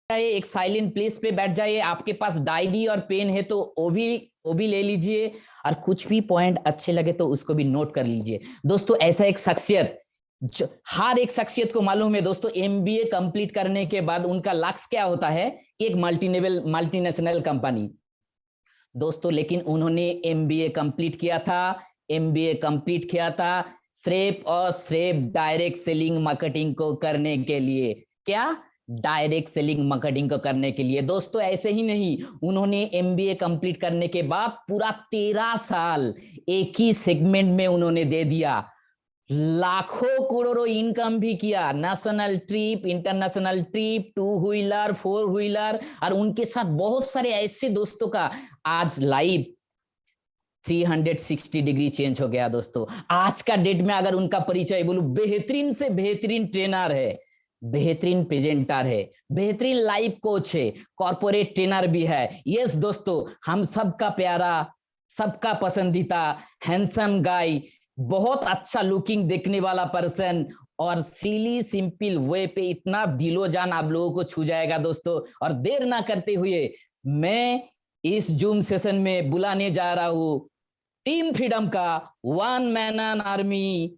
एक silent place पे बैठ जाइए, आपके पास डायरी और पेन है तो वो भी ले लीजिए, और कुछ भी पॉइंट अच्छे लगे तो उसको भी नोट कर लीजिए। दोस्तों ऐसा एक शख्सियत, हर एक शख्सियत को मालूम है दोस्तों, एमबीए कंप्लीट करने के बाद उनका लक्ष्य क्या होता है कि एक मल्टीनेशनल कंपनी। दोस्तों लेकिन उन्होंने एमबीए कंप्लीट किया था, एमबीए कंप्लीट किया था सिर्फ और सिर्फ डायरेक्ट सेलिंग मार्केटिंग को करने के लिए। क्या? डायरेक्ट सेलिंग मार्केटिंग को करने के लिए। दोस्तों ऐसे ही नहीं, उन्होंने एमबीए कंप्लीट करने के बाद पूरा 13 साल एक ही सेगमेंट में उन्होंने दे दिया, लाखों करोड़ों इनकम भी किया, national trip, international trip, 2 wheeler 4 wheeler, और उनके साथ बहुत सारे ऐसे दोस्तों का आज लाइफ 360 डिग्री चेंज हो गया। दोस्तों आज का डेट में अगर उनका परिचय बोलूं, बेहतरीन से बेहतरीन ट्रेनर है, बेहतरीन प्रेजेंटर है, बेहतरीन लाइफ कोच है, कॉर्पोरेट ट्रेनर भी है। यस दोस्तों, हम सबका प्यारा, सबका पसंदीदा हैंडसम गाय, बहुत अच्छा लुकिंग देखने वाला पर्सन, और सीली सिंपल वे पे इतना दिलो जान आप लोगों को छू जाएगा। दोस्तों और देर ना करते हुए मैं इस जूम सेशन में बुलाने जा रहा हूं टीम फ्रीडम का one man an army,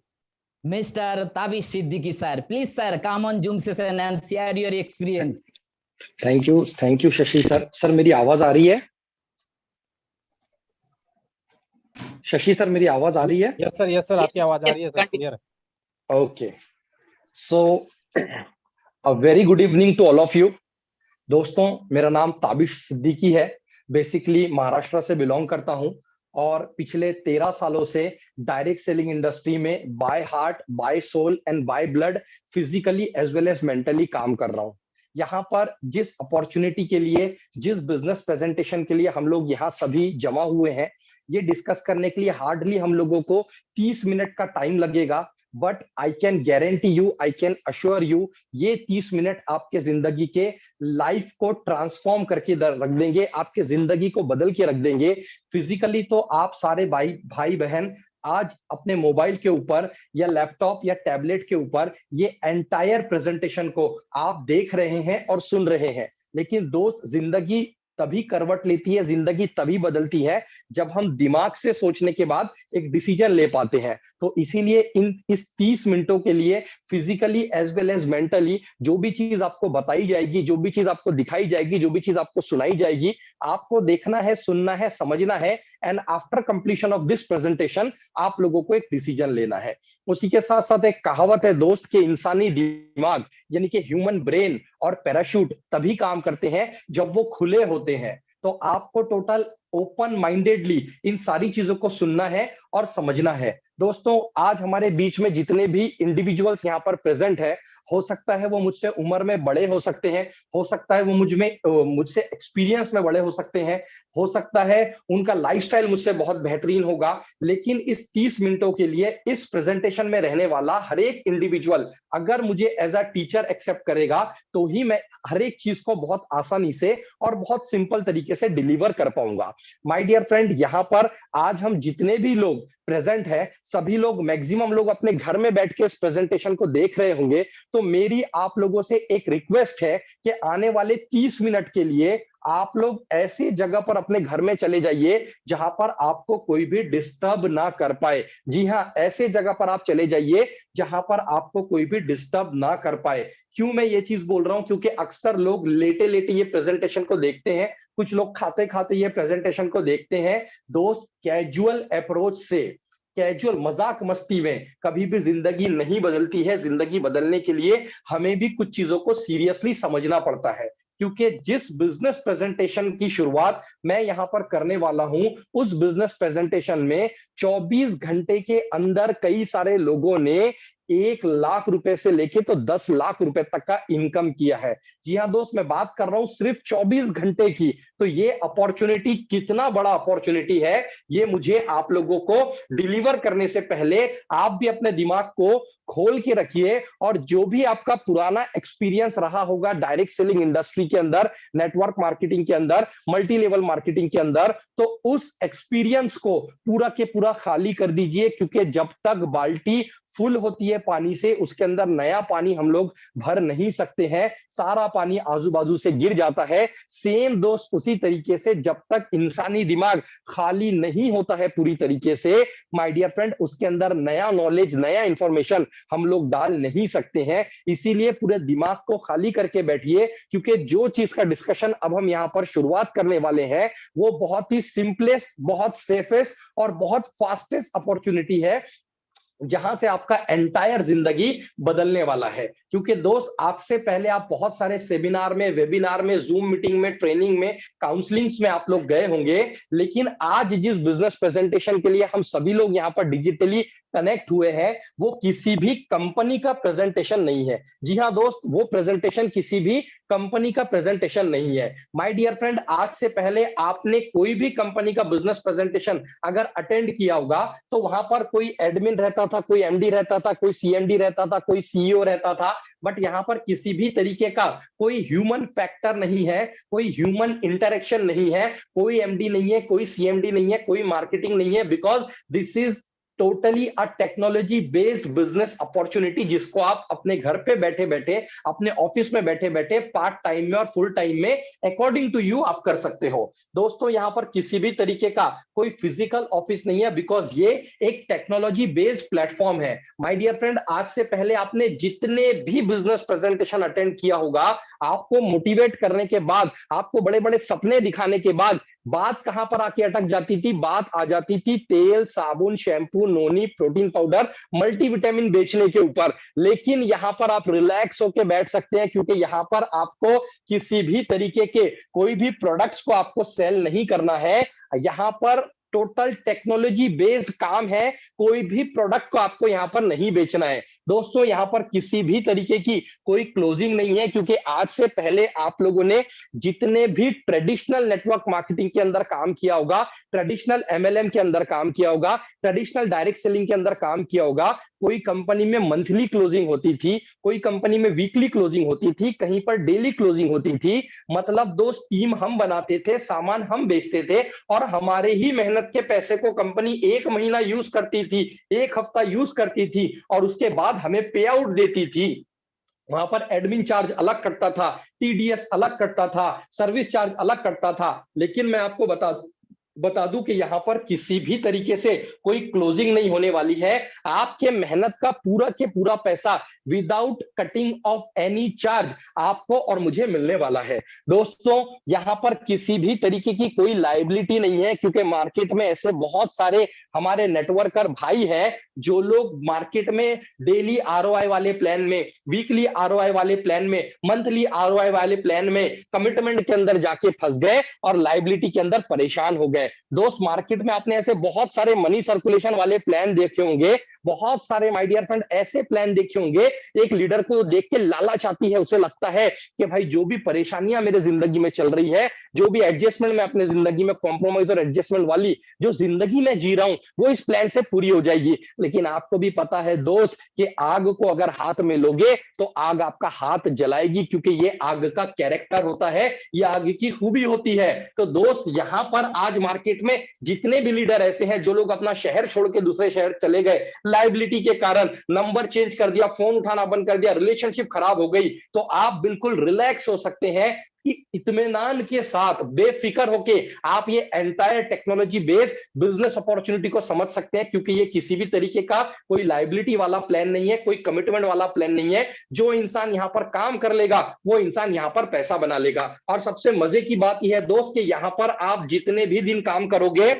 mister Tabish Siddiqui sir. Please sir, come on zoom session and share your experience. Thank you Shashi sir. Sir मेरी आवाज आ रही है? शशि सर मेरी आवाज आ रही है? यस सर, आपकी आवाज आ रही है सर, क्लियर है। Okay, so a very good evening to all of you. दोस्तों मेरा नाम ताबिश सिद्दीकी है, बेसिकली महाराष्ट्र से बिलोंग करता हूं, और पिछले 13 सालों से डायरेक्ट सेलिंग इंडस्ट्री में by heart, by soul and by blood, physically as well as mentally काम कर रहा हूं। यहाँ पर जिस अपॉर्चुनिटी के लिए, जिस बिजनेस प्रेजेंटेशन के लिए हम लोग यहाँ सभी जमा हुए हैं, ये डिस्कस करने के लिए हार्डली हम लोगों को 30 मिनट का टाइम लगेगा, but I can guarantee you, I can assure you, ये 30 मिनट आपके जिंदगी के लाइफ को ट्रांसफॉर्म करके रख देंगे, आपके जिंदगी को बदल के रख देंगे। फिजिकली तो आप सारे भाई बहन आज अपने मोबाइल के ऊपर या लैपटॉप या टैबलेट के ऊपर ये एंटायर प्रेजेंटेशन को आप देख रहे हैं और सुन रहे हैं, लेकिन दोस्त जिंदगी तभी करवट लेती है, जिंदगी तभी बदलती है जब हम दिमाग से सोचने के बाद एक डिसीजन ले पाते हैं। तो इसीलिए इस 30 मिनटों के लिए physically as well as mentally जो भी चीज आपको बताई जाएगी, जो भी चीज आपको दिखाई जाएगी, जो भी चीज आपको सुनाई जाएगी, आपको देखना है, सुनना है, समझना है, and after completion of this presentation आप लोगों को एक डिसीजन लेना है। उसी के साथ साथ एक कहावत है दोस्त के इंसानी दिमाग यानी कि ह्यूमन ब्रेन और पैराशूट तभी काम करते हैं जब वो खुले होते हैं। तो आपको टोटल ओपन माइंडेडली इन सारी चीजों को सुनना है और समझना है। दोस्तों आज हमारे बीच में जितने भी इंडिविजुअल्स यहाँ पर प्रेजेंट है, हो सकता है वो मुझसे उम्र में बड़े हो सकते हैं, हो सकता है वो मुझसे एक्सपीरियंस में बड़े हो सकते हैं, हो सकता है उनका लाइफस्टाइल मुझसे बहुत बेहतरीन होगा, लेकिन इस 30 मिनटों के लिए इस प्रेजेंटेशन में रहने वाला हर एक इंडिविजुअल अगर मुझे एज अ टीचर एक्सेप्ट करेगा तो ही मैं हर एक चीज को बहुत आसानी से और बहुत सिंपल तरीके से डिलीवर कर पाऊंगा। माय डियर फ्रेंड, यहाँ पर आज हम जितने भी लोग प्रेजेंट है, सभी लोग, मैक्सिमम लोग अपने घर में बैठ के इस प्रेजेंटेशन को देख रहे होंगे। तो मेरी आप लोगों से एक रिक्वेस्ट है कि आने वाले 30 मिनट के लिए आप लोग ऐसी जगह पर अपने घर में चले जाइए जहां पर आपको कोई भी डिस्टर्ब ना कर पाए। जी हाँ, ऐसे जगह पर आप चले जाइए जहां पर आपको कोई भी डिस्टर्ब ना कर पाए। क्यों मैं ये चीज बोल रहा हूं? क्योंकि अक्सर लोग लेटे लेटे ये प्रेजेंटेशन को देखते हैं, कुछ लोग खाते खाते ये प्रेजेंटेशन को देखते हैं। दोस्त कैजुअल अप्रोच से, कैजुअल मजाक मस्ती में कभी भी जिंदगी नहीं बदलती है। जिंदगी बदलने के लिए हमें भी कुछ चीजों को सीरियसली समझना पड़ता है, क्योंकि जिस बिजनेस प्रेजेंटेशन की शुरुआत मैं यहां पर करने वाला हूं, उस बिजनेस प्रेजेंटेशन में 24 घंटे के अंदर कई सारे लोगों ने 1 लाख रुपए से लेके तो 10 लाख रुपए तक का इनकम किया है। जी हाँ दोस्त, मैं बात कर रहा हूं सिर्फ 24 घंटे की। तो ये अपॉर्चुनिटी कितना बड़ा अपॉर्चुनिटी है, ये मुझे आप लोगों को डिलीवर करने से पहले आप भी अपने दिमाग को खोल के रखिए, और जो भी आपका पुराना एक्सपीरियंस रहा होगा डायरेक्ट सेलिंग इंडस्ट्री के अंदर, नेटवर्क मार्केटिंग के अंदर, मल्टी लेवल मार्केटिंग के अंदर, तो उस एक्सपीरियंस को पूरा के पूरा खाली कर दीजिए, क्योंकि जब तक बाल्टी फुल होती है पानी से, उसके अंदर नया पानी हम लोग भर नहीं सकते हैं, सारा पानी आजू बाजू से गिर जाता है। सेम दोस्त उसी तरीके से जब तक इंसानी दिमाग खाली नहीं होता है पूरी तरीके से, माय डियर फ्रेंड, उसके अंदर नया नॉलेज, नया इंफॉर्मेशन हम लोग डाल नहीं सकते हैं। इसीलिए पूरे दिमाग को खाली करके बैठिए, क्योंकि जो चीज का डिस्कशन अब हम यहाँ पर शुरुआत करने वाले हैं वो बहुत ही सिंपलेस्ट, बहुत सेफेस्ट और बहुत फास्टेस्ट अपॉर्चुनिटी है, जहां से आपका एंटायर जिंदगी बदलने वाला है। क्योंकि दोस्त, आज से पहले आप बहुत सारे सेमिनार में, वेबिनार में, जूम मीटिंग में, ट्रेनिंग में, काउंसलिंग्स में आप लोग गए होंगे, लेकिन आज जिस बिजनेस प्रेजेंटेशन के लिए हम सभी लोग यहाँ पर डिजिटली कनेक्ट हुए हैं, वो किसी भी कंपनी का प्रेजेंटेशन नहीं है। जी हाँ दोस्त, वो प्रेजेंटेशन किसी भी कंपनी का प्रेजेंटेशन नहीं है। माय डियर फ्रेंड, आज से पहले आपने कोई भी कंपनी का बिजनेस प्रेजेंटेशन अगर अटेंड किया होगा तो वहां पर कोई एडमिन रहता था, कोई एमडी रहता था, कोई सीएमडी रहता था, कोई सीईओ रहता था, बट यहाँ पर किसी भी तरीके का कोई ह्यूमन फैक्टर नहीं है, कोई ह्यूमन इंटरेक्शन नहीं है, कोई एमडी नहीं है, कोई सीएमडी नहीं है, कोई मार्केटिंग नहीं है, because this is totally a technology based business opportunity, जिसको आप अपने घर पे बैठे बैठे, अपने ऑफिस में बैठे बैठे, पार्ट टाइम में और फुल टाइम में अकॉर्डिंग टू यू आप कर सकते हो। दोस्तों, यहाँ पर किसी भी तरीके का कोई फिजिकल ऑफिस नहीं है, बिकॉज ये एक टेक्नोलॉजी बेस्ड प्लेटफॉर्म है। माय डियर फ्रेंड, आज से पहले आपने जितने भी बिजनेस प्रेजेंटेशन अटेंड किया होगा, आपको मोटिवेट करने के बाद, आपको बड़े बड़े सपने दिखाने के बाद, बात कहां पर आके अटक जाती थी? बात आ जाती थी तेल, साबुन, शैम्पू, नोनी, प्रोटीन पाउडर, मल्टीविटामिन बेचने के ऊपर। लेकिन यहां पर आप रिलैक्स होकर बैठ सकते हैं, क्योंकि यहां पर आपको किसी भी तरीके के कोई भी प्रोडक्ट्स को आपको सेल नहीं करना है। यहां पर टोटल टेक्नोलॉजी बेस्ड काम है, कोई भी प्रोडक्ट को आपको यहां पर नहीं बेचना है। दोस्तों, यहां पर किसी भी तरीके की कोई क्लोजिंग नहीं है, क्योंकि आज से पहले आप लोगों ने जितने भी ट्रेडिशनल नेटवर्क मार्केटिंग के अंदर काम किया होगा, ट्रेडिशनल एमएलएम के अंदर काम किया होगा, ट्रेडिशनल डायरेक्ट सेलिंग के अंदर काम किया होगा, कोई कंपनी में मंथली क्लोजिंग होती थी, कोई कंपनी में वीकली क्लोजिंग होती थी, कहीं पर डेली क्लोजिंग होती थी। मतलब दोस्त, टीम हम बनाते थे, सामान हम बेचते थे, और हमारे ही मेहनत के पैसे को कंपनी 1 महीना यूज करती थी, 1 हफ्ता यूज करती थी, और उसके बाद हमें पे आउट देती थी। वहां पर एडमिन चार्ज अलग कटता था, टीडीएस अलग कटता था, सर्विस चार्ज अलग कटता था। लेकिन मैं आपको बता दूं कि यहां पर किसी भी तरीके से कोई क्लोजिंग नहीं होने वाली है। आपके मेहनत का पूरा के पूरा पैसा without cutting of any charge आपको और मुझे मिलने वाला है। दोस्तों, यहां पर किसी भी तरीके की कोई लायबिलिटी नहीं है, क्योंकि मार्केट में ऐसे बहुत सारे हमारे नेटवर्कर भाई हैं जो लोग मार्केट में डेली आरओआई वाले प्लान में, वीकली आरओआई वाले प्लान में, मंथली आरओआई वाले प्लान में कमिटमेंट के अंदर जाके फंस गए और लायबिलिटी के अंदर परेशान हो गए। दोस्त, मार्केट में आपने ऐसे बहुत सारे मनी सर्कुलेशन वाले प्लान देखे होंगे, बहुत सारे माय डियर फ्रेंड ऐसे प्लान देखे होंगे। एक लीडर को देख के लालच आती है, उसे लगता है कि भाई जो भी परेशानियां मेरे जिंदगी में चल रही है, जो भी एडजस्टमेंट मैं अपने जिंदगी में, कॉम्प्रोमाइज और एडजस्टमेंट वाली जो जिंदगी में जी रहा हूं, वो इस प्लान से पूरी हो जाएगी। लेकिन आपको भी पता है दोस्त कि आग को अगर हाथ में लोगे तो आग आपका हाथ जलाएगी, क्योंकि ये आग का कैरेक्टर होता है, ये आग की खूबी होती है। तो दोस्त, यहां पर आज मार्केट में जितने भी लीडर ऐसे हैं जो लोग अपना शहर छोड़ के दूसरे शहर चले गए, लायबिलिटी के कारण, नंबर चेंज कर दिया, फोन उठाना बंद कर दिया, रिलेशनशिप खराब हो गई, तो आप बिल्कुल रिलैक्स हो सकते हैं कि इत्मीनान के साथ, बेफिक्र होके आप ये entire technology based business opportunity को समझ सकते हैं, क्योंकि ये किसी भी तरीके का कोई लायबिलिटी वाला प्लान नहीं है, कोई कमिटमेंट वाला प्लान नहीं है। जो इंसान यहां पर काम कर लेगा, वो इंसान यहां पर पैसा बना लेगा। और सबसे मजे की बात यह है दोस्त कि यहां पर आप जितने भी दिन काम करोगे,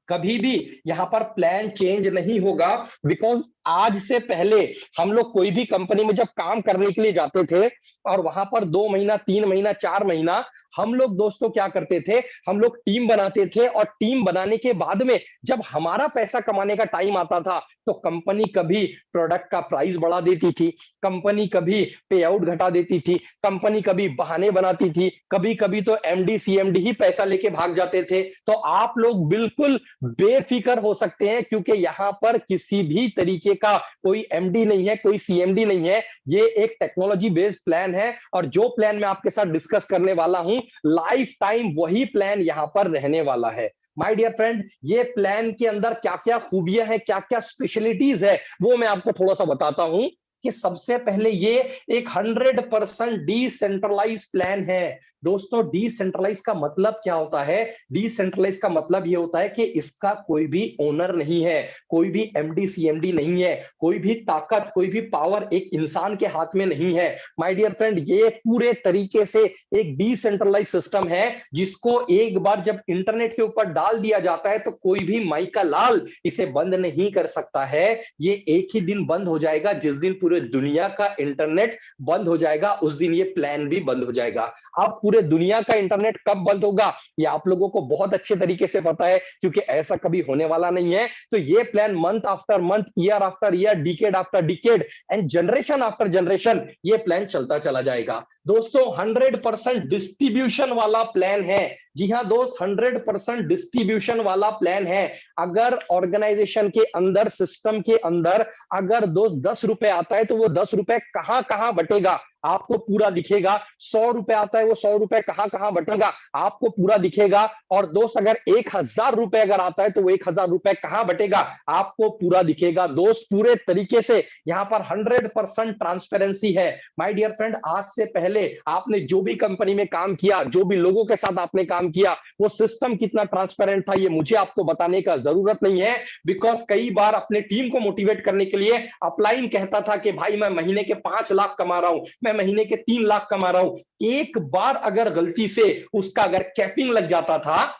कभी भी यहां पर प्लान चेंज नहीं होगा। बिकॉज आज से पहले हम लोग कोई भी कंपनी में जब काम करने के लिए जाते थे और वहां पर 2 महीना, 3 महीना, 4 महीना हम लोग दोस्तों क्या करते थे, हम लोग टीम बनाते थे, और टीम बनाने के बाद में जब हमारा पैसा कमाने का टाइम आता था तो कंपनी कभी प्रोडक्ट का प्राइस बढ़ा देती थी, कंपनी कभी पे आउट घटा देती थी, कंपनी कभी बहाने बनाती थी, कभी कभी तो एमडी सीएमडी ही पैसा लेके भाग जाते थे। तो आप लोग बिल्कुल बेफिक्र हो सकते हैं, क्योंकि यहां पर किसी भी तरीके तरीके का कोई एमडी नहीं है, कोई सीएमडी नहीं है, ये एक टेक्नोलॉजी बेस्ड प्लान है। और जो प्लान मैं आपके साथ डिस्कस करने वाला हूं, लाइफ टाइम वही प्लान यहां पर रहने वाला है। माय डियर फ्रेंड, ये प्लान के अंदर क्या क्या खूबियां हैं, क्या क्या स्पेशलिटीज है, वो मैं आपको थोड़ा सा बताता हूं। कि सबसे पहले ये एक 100% डिसेंट्रलाइज प्लान है। दोस्तों, डिसेंट्रलाइज का मतलब क्या होता है? डिसेंट्रलाइज का मतलब ये होता है कि इसका कोई भी ओनर नहीं है, कोई भी एमडी सीएमडी नहीं है, कोई भी ताकत, कोई भी पावर एक इंसान के हाथ में नहीं है। माय डियर फ्रेंड, ये पूरे तरीके से एक डिसेंट्रलाइज सिस्टम है, जिसको एक बार जब इंटरनेट के ऊपर डाल दिया जाता है तो कोई भी माई का लाल इसे बंद नहीं कर सकता है। ये एक ही दिन बंद हो जाएगा, जिस दिन पूरे दुनिया का इंटरनेट बंद हो जाएगा, उस दिन ये प्लान भी बंद हो जाएगा। अब पूरे दुनिया का इंटरनेट कब बंद होगा, ये आप लोगों को बहुत अच्छे तरीके से पता है, क्योंकि ऐसा कभी होने वाला नहीं है। तो ये plan month after month, year after year, decade after decade and generation after generation ये प्लान चलता चला जाएगा। दोस्तों, 100% डिस्ट्रीब्यूशन वाला प्लान है। जी हां दोस्त, 100% डिस्ट्रीब्यूशन वाला प्लान है। अगर ऑर्गेनाइजेशन के अंदर, सिस्टम के अंदर अगर दोस्त 10 रुपए आता है तो वो 10 रुपए कहां कहां बटेगा आपको पूरा दिखेगा। 100 रुपए आता है, वो 100 रुपए कहां कहां बटेगा आपको पूरा दिखेगा। और दोस्त, अगर 1000 रुपए अगर आता है तो वो 1000 रुपए कहां बटेगा आपको पूरा दिखेगा। दोस्त, पूरे तरीके से यहां पर 100% ट्रांसपेरेंसी है। माय डियर फ्रेंड, आज से पहले आपने जो भी कंपनी में काम किया, जो भी लोगों के साथ आपने काम किया, वो सिस्टम कितना ट्रांसपेरेंट था, ये मुझे आपको बताने का जरूरत नहीं है। बिकॉज कई बार अपने टीम को मोटिवेट करने के लिए अपलाइन कहता था कि भाई मैं महीने के 5 लाख कमा रहा हूं, मैं महीने के 3 लाख कमा रहा हूं। एक बार अगर गलती से उसका अगर कैपिंग लग जाता था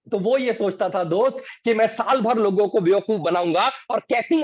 तो वो ये सोचता था दोस्त कि मैं साल भर लोगों को बेवकूफ बनाऊंगा, और कैपिंग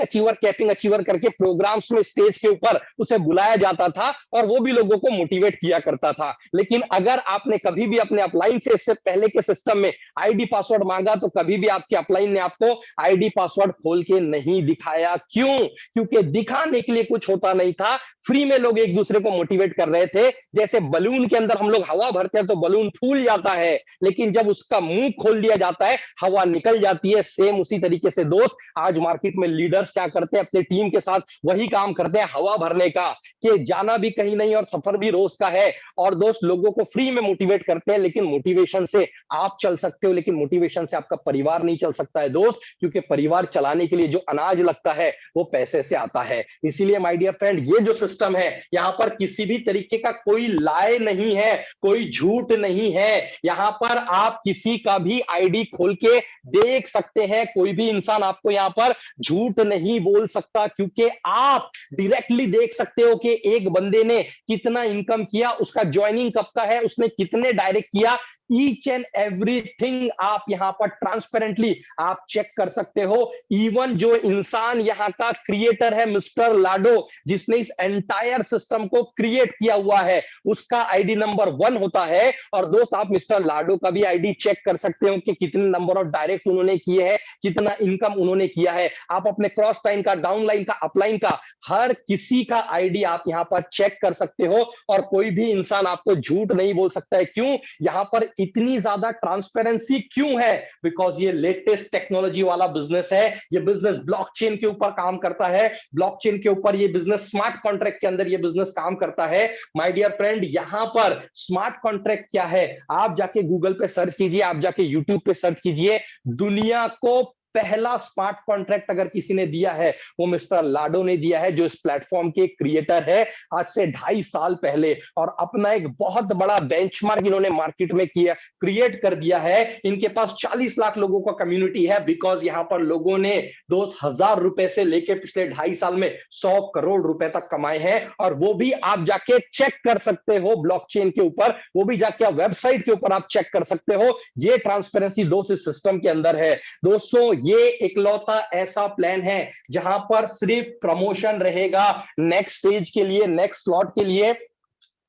अचीवर करके प्रोग्राम्स में स्टेज के ऊपर उसे बुलाया जाता था और वो भी लोगों को मोटिवेट किया करता था। लेकिन अगर आपने कभी भी अपने अपलाइन से इससे पहले के सिस्टम में आईडी पासवर्ड मांगा तो कभी भी आपके अपलाइन ने आपको आईडी पासवर्ड खोल के नहीं दिखाया। क्यों? क्योंकि दिखाने के लिए कुछ होता नहीं था। फ्री में लोग एक दूसरे को मोटिवेट कर रहे थे। जैसे बलून के अंदर हम लोग हवा भरते हैं तो बलून फूल जाता है, लेकिन जब उसका मुंह खोल दिया जाता है हवा निकल जाती है। सेम उसी तरीके से दोस्त, आज मार्केट में लीडर्स क्या करते हैं, अपने टीम के साथ वही काम करते हैं, हवा भरने का, कि जाना भी कहीं नहीं और सफर भी रोज का है। और दोस्त, लोगों को फ्री में मोटिवेट करते हैं, लेकिन मोटिवेशन से आप चल सकते हो, लेकिन मोटिवेशन से आपका परिवार नहीं चल सकता है दोस्त, क्योंकि परिवार चलाने के लिए जो अनाज लगता है वो पैसे से आता है। इसीलिए माय डियर फ्रेंड, ये जो सिस्टम है, यहां पर किसी भी तरीके का कोई लाए नहीं है, कोई झूठ नहीं है। यहां पर आप किसी का भी आईडी खोल के देख सकते हैं, कोई भी इंसान आपको यहां पर झूठ नहीं बोल सकता, क्योंकि आप डायरेक्टली देख सकते हो कि एक बंदे ने कितना इनकम किया, उसका ज्वाइनिंग कब का है, उसने कितने डायरेक्ट किया। ईच एंड एवरीथिंग आप यहां पर ट्रांसपेरेंटली आप चेक कर सकते हो। इवन जो इंसान यहां का क्रिएटर है, मिस्टर लाडो, जिसने इस एंटायर सिस्टम को क्रिएट किया हुआ है, उसका आईडी नंबर 1 होता है। और दोस्त, आप मिस्टर लाडो का भी आईडी चेक कर सकते हो कि कितने नंबर ऑफ डायरेक्ट उन्होंने किए हैं, कितना इनकम उन्होंने किया है। आप अपने क्रॉस लाइन का, डाउन लाइन का, अपलाइन का, हर किसी का आईडी आप यहां पर चेक कर सकते हो, और कोई भी इंसान आपको झूठ नहीं बोल सकता है। क्यों? यहां पर इतनी ज्यादा ट्रांसपेरेंसी क्यों है? बिकॉज ये लेटेस्ट टेक्नोलॉजी वाला बिजनेस है। ये बिजनेस ब्लॉकचेन के ऊपर काम करता है। ब्लॉकचेन के ऊपर ये बिजनेस, स्मार्ट कॉन्ट्रैक्ट के अंदर ये बिजनेस काम करता है। माय डियर फ्रेंड, यहां पर स्मार्ट कॉन्ट्रैक्ट क्या है, आप जाके गूगल पे सर्च कीजिए, आप जाके यूट्यूब पे सर्च कीजिए। दुनिया को पहला स्मार्ट कॉन्ट्रैक्ट अगर किसी ने दिया है, वो मिस्टर लाडो ने दिया है, जो इस प्लेटफॉर्म के क्रिएटर है, आज से 2.5 साल पहले। और अपना एक बहुत बड़ा बेंचमार्क इन्होंने मार्केट में किया, क्रिएट कर दिया है। इनके पास 40 लाख लोगों का कम्युनिटी है, बिकॉज यहां पर लोगों ने दोस्त 1000 रुपए से लेके पिछले 2.5 साल में 100 करोड़ रुपए तक कमाए हैं। और वो भी आप जाके चेक कर सकते हो ब्लॉकचेन के ऊपर, वो भी जाके वेबसाइट के ऊपर आप चेक कर सकते हो। ये ट्रांसपेरेंसी दोस्त इस सिस्टम के अंदर है। दोस्तों, ये इकलौता ऐसा प्लान है जहां पर सिर्फ प्रमोशन रहेगा नेक्स्ट स्टेज के लिए, नेक्स्ट स्लॉट के लिए।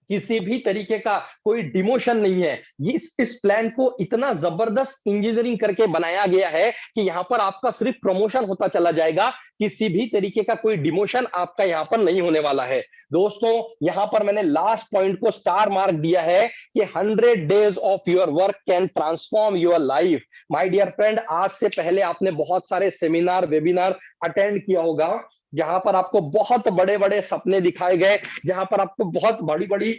किसी भी तरीके का कोई डिमोशन नहीं है। इस प्लान को इतना जबरदस्त इंजीनियरिंग करके बनाया गया है कि यहां पर आपका सिर्फ प्रमोशन होता चला जाएगा, किसी भी तरीके का कोई डिमोशन आपका यहां पर नहीं होने वाला है। दोस्तों, यहां पर मैंने लास्ट पॉइंट को स्टार मार्क दिया है कि 100 days of your work can transform your life. My dear friend, आज से पहले आपने बहुत सारे सेमिनार, वेबिनार अटेंड किया होगा, जहां पर आपको बहुत बड़े बड़े सपने दिखाए गए, जहां पर आपको बहुत बड़ी बड़ी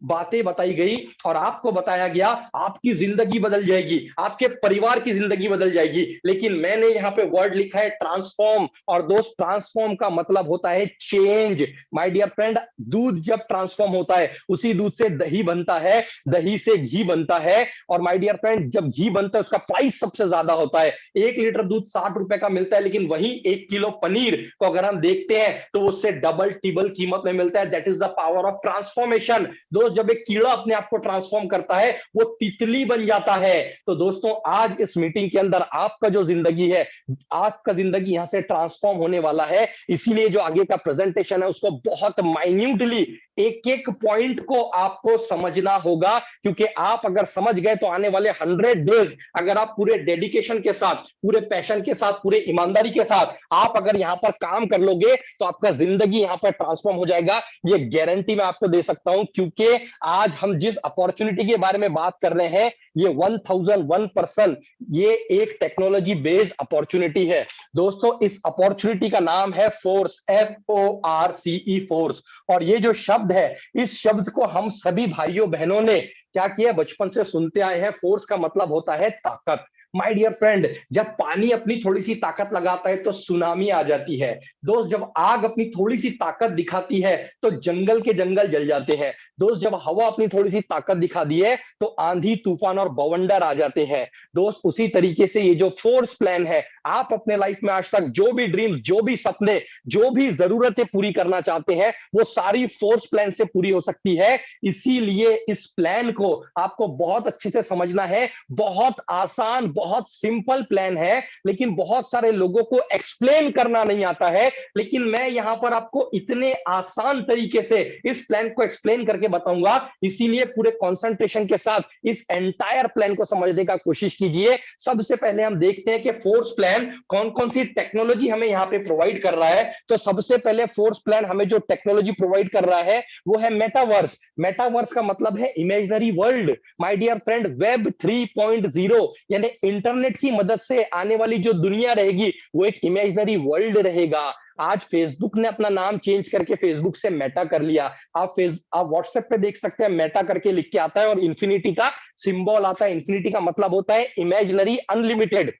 बातें बताई गई और आपको बताया गया आपकी जिंदगी बदल जाएगी, आपके परिवार की जिंदगी बदल जाएगी। लेकिन मैंने यहाँ पे वर्ड लिखा है ट्रांसफॉर्म, और दोस्त ट्रांसफॉर्म का मतलब होता है चेंज। माय डियर फ्रेंड, दूध जब ट्रांसफॉर्म होता है उसी दूध से दही बनता है, दही से घी बनता है, और माय डियर फ्रेंड जब घी बनता है उसका प्राइस सबसे ज्यादा होता है। 1 लीटर दूध 60 रुपए का मिलता है, लेकिन वही 1 किलो पनीर को अगर हम देखते हैं तो उससे डबल टिबल कीमत में मिलता है। That is the power of transformation. जब एक कीड़ा अपने आप को ट्रांसफॉर्म करता है वो तितली बन जाता है। तो दोस्तों आज इस मीटिंग के अंदर आपका जो जिंदगी है, आपका जिंदगी यहां से ट्रांसफॉर्म होने वाला है। इसीलिए जो आगे का प्रेजेंटेशन है उसको बहुत माइन्यूटली एक एक पॉइंट को आपको समझना होगा, क्योंकि आप अगर समझ गए तो आने वाले 100 डेज अगर आप पूरे डेडिकेशन के साथ, पूरे पैशन के साथ, पूरे ईमानदारी के साथ आप अगर यहां पर काम कर लोगे तो आपका जिंदगी यहां पर ट्रांसफॉर्म हो जाएगा। ये गारंटी मैं आपको दे सकता हूं, क्योंकि आज हम जिस अपॉर्चुनिटी के बारे में बात कर रहे हैं ये 1001%, ये एक टेक्नोलॉजी बेस्ड अपॉर्चुनिटी है। दोस्तों इस अपॉर्चुनिटी का नाम है फोर्स, FORCE, फोर्स। और ये जो शब्द है, इस शब्द को हम सभी भाइयों बहनों ने क्या किया, बचपन से सुनते आए हैं। फोर्स का मतलब होता है ताकत। माय डियर फ्रेंड, जब पानी अपनी थोड़ी सी ताकत लगाता है तो सुनामी आ जाती है। दोस्त जब आग अपनी थोड़ी सी ताकत दिखाती है तो जंगल के जंगल जल जाते हैं। दोस्त जब हवा अपनी थोड़ी सी ताकत दिखा दी है तो आंधी तूफान और बवंडर आ जाते हैं। दोस्त उसी तरीके से ये जो फोर्स प्लान है, आप अपने लाइफ में आज तक जो भी ड्रीम, जो भी सपने, जो भी जरूरतें पूरी करना चाहते हैं वो सारी फोर्स प्लान से पूरी हो सकती है। इसीलिए इस प्लान को आपको बहुत अच्छे से समझना है। बहुत आसान, बहुत सिंपल प्लान है, लेकिन बहुत सारे लोगों को एक्सप्लेन करना नहीं आता है। लेकिन मैं यहां पर आपको इतने आसान तरीके से इस प्लान को एक्सप्लेन करके बताऊंगा, इसीलिए पूरे कंसंट्रेशन के साथ इस एंटायर प्लान को समझने का कोशिश कीजिए। सबसे पहले हम देखते हैं कि फोर्स प्लान कौन कौन सी टेक्नोलॉजी हमें यहां पे प्रोवाइड कर रहा है। तो सबसे पहले फोर्स प्लान हमें जो टेक्नोलॉजी प्रोवाइड कर रहा है वो है मेटावर्स। मेटावर्स का मतलब है imaginary world. My dear friend, web 3.0 यानी इंटरनेट की मदद से आने वाली जो दुनिया रहेगी वो एक इमेजिनरी वर्ल्ड रहेगा। आज फेसबुक ने अपना नाम चेंज करके फेसबुक से मेटा कर लिया। आप व्हाट्सएप पे देख सकते हैं, मेटा करके लिख के आता है और इन्फिनिटी का सिंबल आता है। इन्फिनिटी का मतलब होता है इमेजिनरी अनलिमिटेड।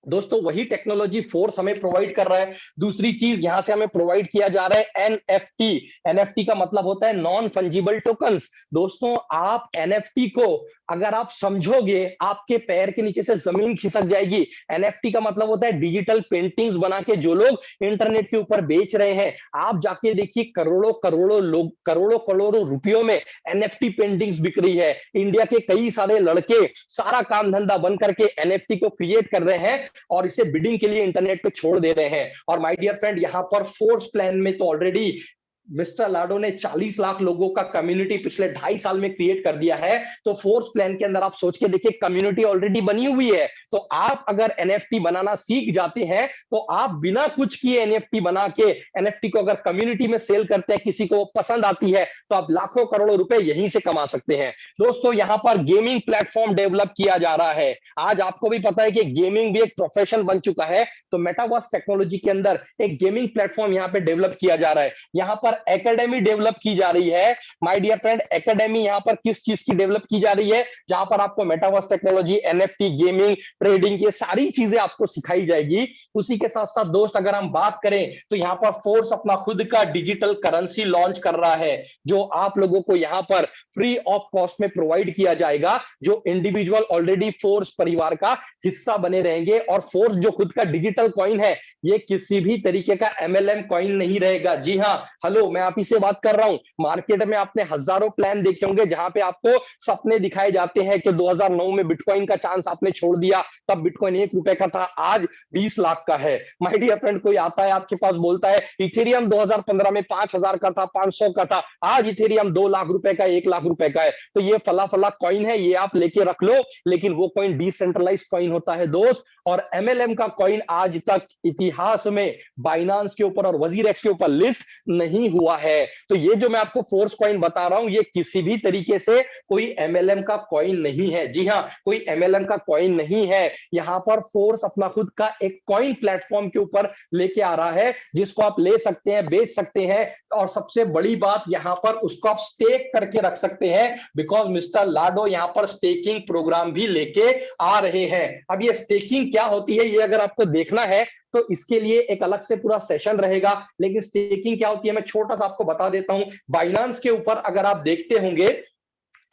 दोस्तों वही टेक्नोलॉजी फोर्स हमें प्रोवाइड कर रहा है। दूसरी चीज यहां से हमें प्रोवाइड किया जा रहा है NFT। NFT का मतलब होता है नॉन फंजिबल टोकन्स। दोस्तों आप NFT को अगर आप समझोगे आपके पैर के नीचे से जमीन खिसक जाएगी। NFT का मतलब होता है डिजिटल पेंटिंग्स बना के जो लोग इंटरनेट के ऊपर बेच रहे हैं। आप जाके देखिए करोड़ों करोड़ों लोग, करोड़ों करोड़ों रुपयों में NFT पेंटिंग्स बिक रही है। इंडिया के कई सारे लड़के सारा काम धंधा बंद करके NFT को क्रिएट कर रहे हैं और इसे बिडिंग के लिए इंटरनेट पे छोड़ दे रहे हैं। और माय डियर फ्रेंड, यहां पर फोर्स प्लान में तो ऑलरेडी मिस्टर लाडो ने 40 लाख लोगों का कम्युनिटी पिछले 2.5 साल में क्रिएट कर दिया है। तो फोर्स प्लान के अंदर आप सोच के देखिए कम्युनिटी ऑलरेडी बनी हुई है। तो आप अगर NFT बनाना सीख जाते हैं तो आप बिना कुछ किए NFT बना के NFT को अगर कम्युनिटी में सेल करते हैं, किसी को पसंद आती है, तो आप लाखों करोड़ों रुपए यहीं से कमा सकते हैं। दोस्तों यहां पर गेमिंग प्लेटफॉर्म डेवलप किया जा रहा है। आज आपको भी पता है कि गेमिंग भी एक प्रोफेशन बन चुका है। तो मेटावर्स टेक्नोलॉजी के अंदर एक गेमिंग प्लेटफॉर्म यहां पे डेवलप किया जा रहा है। यहां पर एकेडमी डेवलप की जा रही है। माय डियर फ्रेंड, एकेडमी यहां पर किस चीज की डेवलप की जा रही है? जहां पर आपको metaverse technology, NFT, gaming, trading, ये सारी चीजें आपको सिखाई जाएगी। उसी के साथ साथ दोस्त अगर हम बात करें तो यहां पर फोर्स अपना खुद का डिजिटल करेंसी लॉन्च कर रहा है, जो आप लोगों को यहां पर फ्री ऑफ कॉस्ट में प्रोवाइड किया जाएगा। जो इंडिविजुअल ऑलरेडी फोर्स परिवार का हिस्सा बने रहेंगे। और फोर्स जो खुद का डिजिटल कॉइन है, ये किसी भी तरीके का MLM कॉइन नहीं रहेगा। जी हाँ, हेलो, मैं आप ही से बात कर रहा हूं। मार्केट में आपने हजारों प्लान देखे होंगे जहां पे आपको सपने दिखाए जाते हैं कि 2009 में बिटकॉइन का चांस आपने छोड़ दिया, तब बिटकॉइन 1 रुपए का था, आज 20 लाख का है। माय डियर फ्रेंड, कोई आता है आपके पास बोलता है इथेरियम 2015 में 5000 का था, 500 का था, आज इथेरियम 2 लाख रुपए का, 1 लाख लाख रुपए का है, तो ये फला फला कॉइन है, ये आप लेके रख लो, लेकिन वो कॉइन डिसेंट्रलाइज्ड कॉइन होता है दोस्त। और एमएलएम का कॉइन आज तक इतिहास में बाइनांस के ऊपर और वजीरेक्स के ऊपर लिस्ट नहीं हुआ है। तो ये जो मैं आपको फोर्स कॉइन बता रहा हूं, ये किसी भी तरीके से कोई एमएलएम का कॉइन नहीं है। जी हाँ, कोई एमएलएम का कॉइन नहीं है। यहां पर फोर्स अपना खुद का एक कॉइन प्लेटफॉर्म के ऊपर लेके आ रहा है, जिसको आप ले सकते हैं, बेच सकते हैं, और सबसे बड़ी बात यहां पर उसको आप स्टेक करके रख सकते हैं, बिकॉज मिस्टर लाडो यहां पर स्टेकिंग प्रोग्राम भी लेके आ रहे हैं। अब ये स्टेकिंग क्या होती है, ये अगर आपको देखना है तो इसके लिए एक अलग से पूरा सेशन रहेगा, लेकिन स्टेकिंग क्या होती है मैं छोटा सा आपको बता देता हूं। बाइनांस के ऊपर अगर आप देखते होंगे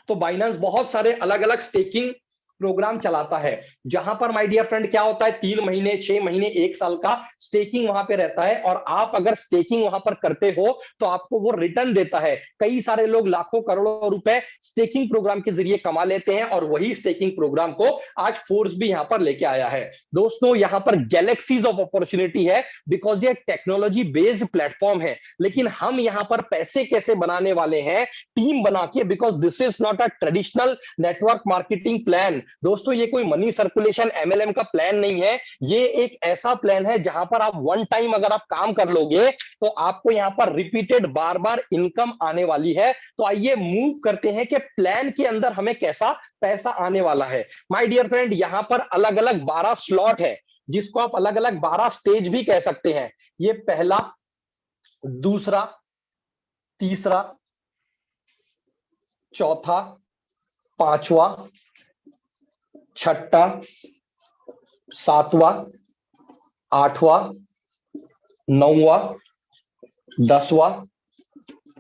तो बाइनांस बहुत सारे अलग अलग स्टेकिंग प्रोग्राम चलाता है, जहां पर माय डियर फ्रेंड क्या होता है 3 महीने 6 महीने 1 साल का स्टेकिंग वहां पे रहता है, और आप अगर स्टेकिंग वहां पर करते हो तो आपको वो रिटर्न देता है। कई सारे लोग लाखों करोड़ों रुपए स्टेकिंग प्रोग्राम के जरिए कमा लेते हैं, और वही स्टेकिंग प्रोग्राम को आज फोर्स भी यहां पर लेके आया है। दोस्तों यहां पर गैलेक्सीज ऑफ अपॉर्चुनिटी है, बिकॉज ये टेक्नोलॉजी बेस्ड प्लेटफॉर्म है, लेकिन हम यहां पर पैसे कैसे बनाने वाले हैं, टीम बना के, because this is not a traditional network marketing plan. दोस्तों ये कोई मनी सर्कुलेशन एमएलएम का प्लान नहीं है, ये एक ऐसा प्लान है जहां पर आप वन टाइम अगर आप काम कर लोगे तो आपको यहां पर रिपीटेड बार बार इनकम आने वाली है। तो आइए मूव करते हैं कि प्लान के अंदर हमें कैसा पैसा आने वाला है। माय डियर फ्रेंड यहां पर अलग अलग 12 स्लॉट है, जिसको आप अलग अलग 12 स्टेज भी कह सकते हैं। ये पहला, दूसरा, तीसरा, चौथा, पांचवा, छठा, सातवां, आठवां, नौवां, 10वां,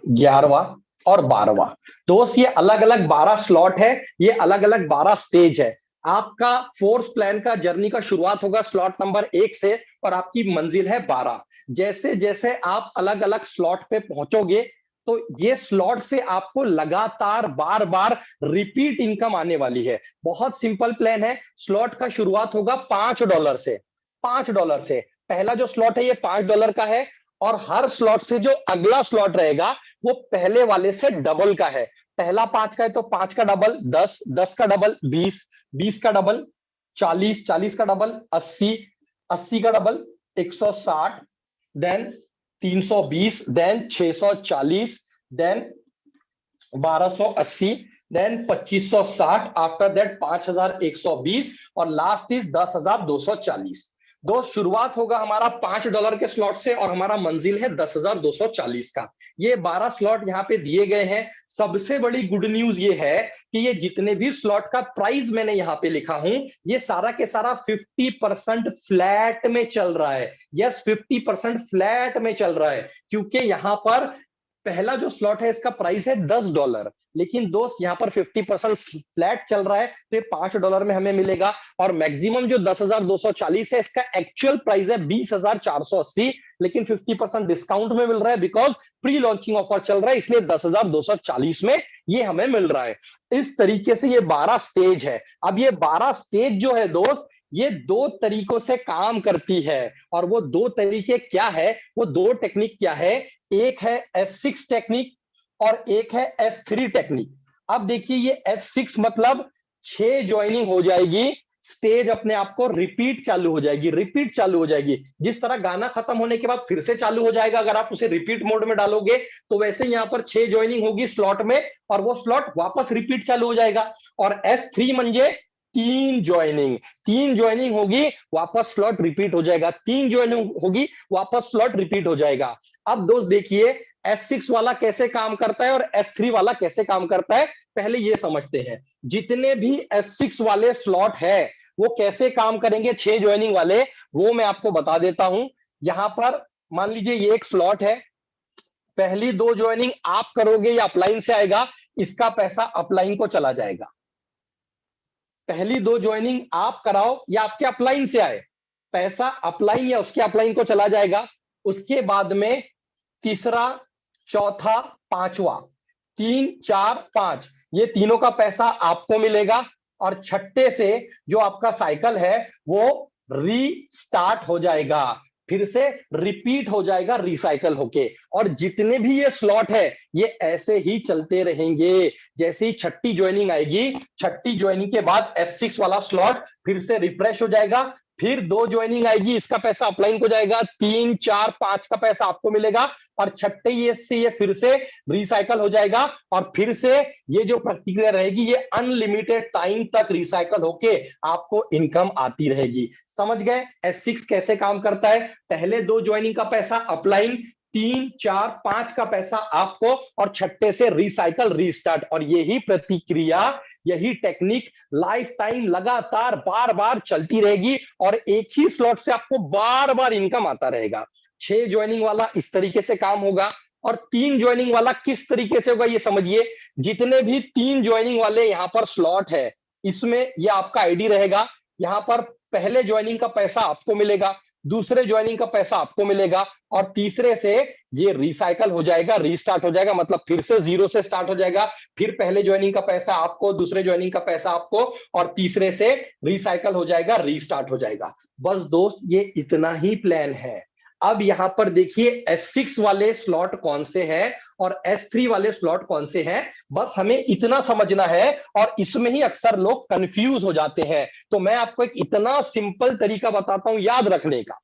11वां और 12वां। दोस्त ये अलग अलग 12 स्लॉट है, ये अलग अलग 12 स्टेज है। आपका फोर्स प्लान का जर्नी का शुरुआत होगा स्लॉट नंबर 1 से, और आपकी मंजिल है 12। जैसे जैसे आप अलग अलग स्लॉट पे पहुंचोगे तो ये स्लॉट से आपको लगातार बार बार रिपीट इनकम आने वाली है। बहुत सिंपल प्लान है। स्लॉट का शुरुआत होगा $5 से। $5 से पहला जो स्लॉट है ये $5 का है, और हर स्लॉट से जो अगला स्लॉट रहेगा वो पहले वाले से डबल का है। पहला 5 का है तो 5 का डबल 10, 10 का डबल 20, 20 का डबल 40, 40 का डबल 80, 80 का double 160, then 320, then 640, then 1280, then 2560, after that 5120, और लास्ट इज 10,240। दोस्त शुरुआत होगा हमारा $5 के स्लॉट से, और हमारा मंजिल है 10,240 का। ये 12 स्लॉट यहाँ पे दिए गए हैं। सबसे बड़ी गुड न्यूज ये है कि ये जितने भी स्लॉट का प्राइस मैंने यहाँ पे लिखा हूं, ये सारा के सारा 50% फ्लैट में चल रहा है। यस 50% फ्लैट में चल रहा है, क्योंकि यहाँ पर पहला जो स्लॉट है इसका प्राइस है $10, लेकिन दोस्त यहाँ पर 50% फ्लैट चल रहा है, तो ये $5 में हमें मिलेगा। और मैक्सिमम जो 10,240 है इसका एक्चुअल प्राइस है 20,480, लेकिन 50% डिस्काउंट में मिल रहा है, बिकॉज प्री लॉन्चिंग ऑफर चल रहा है, इसलिए 10,240 में ये हमें मिल रहा है। इस तरीके से ये 12 स्टेज है। अब ये 12 स्टेज जो है दोस्त, ये 2 तरीकों से काम करती है, और वो 2 तरीके क्या है, वो 2 टेक्निक क्या है, एक है S6 टेक्निक और एक है S3 टेक्निक। अब देखिए ये S6 मतलब 6 ज्वाइनिंग हो जाएगी, स्टेज अपने आप को रिपीट चालू हो जाएगी, रिपीट चालू हो जाएगी। जिस तरह गाना खत्म होने के बाद फिर से चालू हो जाएगा अगर आप उसे रिपीट मोड में डालोगे, तो वैसे यहाँ पर 6 ज्वाइनिंग होगी स्लॉट में, और वो स्लॉट वापस रिपीट चालू हो जाएगा। और S3 म्हणजे 3 ज्वाइनिंग होगी, वापस स्लॉट रिपीट हो जाएगा, 3 ज्वाइनिंग होगी, वापस स्लॉट रिपीट हो जाएगा। अब दोस्त देखिए S6 वाला कैसे काम करता है और S3 वाला कैसे काम करता है, पहले ये समझते हैं। जितने भी S6 वाले स्लॉट है वो कैसे काम करेंगे 6 ज्वाइनिंग वाले, वो मैं आपको बता देता हूं। यहां पर मान लीजिए ये एक स्लॉट है, पहली 2 ज्वाइनिंग आप करोगे या अपलाइन से आएगा, इसका पैसा अपलाइन को चला जाएगा। पहली 2 ज्वाइनिंग आप कराओ या आपके अपलाइन से आए, पैसा अपलाइन या उसके अपलाइन को चला जाएगा। उसके बाद में तीसरा, चौथा, पांचवा, 3, 4, 5 ये तीनों का पैसा आपको मिलेगा, और छठे से जो आपका साइकिल है वो रीस्टार्ट हो जाएगा। फिर से रिपीट हो जाएगा रिसाइकल होके, और जितने भी ये स्लॉट है ये ऐसे ही चलते रहेंगे। जैसे ही छठी ज्वाइनिंग आएगी, छठी ज्वाइनिंग के बाद S6 वाला स्लॉट फिर से रिफ्रेश हो जाएगा, फिर 2 ज्वाइनिंग आएगी, इसका पैसा अपलाइन को जाएगा, 3 4 5 का पैसा आपको मिलेगा, और छठे ये से ये फिर से रिसाइकल हो जाएगा, और फिर से ये जो प्रतिक्रिया रहेगी ये अनलिमिटेड टाइम तक रिसाइकल होके आपको इनकम आती रहेगी। समझ गए S6 कैसे काम करता है? पहले 2 ज्वाइनिंग का पैसा अपलाइन, 3 4 5 का पैसा आपको, और छठे से रिसाइकल रीस्टार्ट। और यही प्रतिक्रिया, यही टेक्निक लाइफ टाइम लगातार बार बार चलती रहेगी, और एक ही स्लॉट से आपको बार बार इनकम आता रहेगा। 6 ज्वाइनिंग वाला इस तरीके से काम होगा, और 3 ज्वाइनिंग वाला किस तरीके से होगा ये समझिए। जितने भी 3 ज्वाइनिंग वाले यहां पर स्लॉट है, इसमें ये आपका आईडी रहेगा। यहां पर पहले ज्वाइनिंग का पैसा आपको मिलेगा, दूसरे ज्वाइनिंग का पैसा आपको मिलेगा, और तीसरे से ये रिसाइकल हो जाएगा, रीस्टार्ट हो जाएगा, मतलब फिर से 0 से स्टार्ट हो जाएगा। फिर पहले ज्वाइनिंग का पैसा आपको, दूसरे ज्वाइनिंग का पैसा आपको, और तीसरे से रिसाइकल हो जाएगा, रीस्टार्ट हो जाएगा। बस दोस्त ये इतना ही प्लान है। अब यहां पर देखिए S6 वाले स्लॉट कौन से हैं और S3 वाले स्लॉट कौन से हैं, बस हमें इतना समझना है, और इसमें ही अक्सर लोग कंफ्यूज हो जाते हैं। तो मैं आपको एक इतना सिंपल तरीका बताता हूं याद रखने का।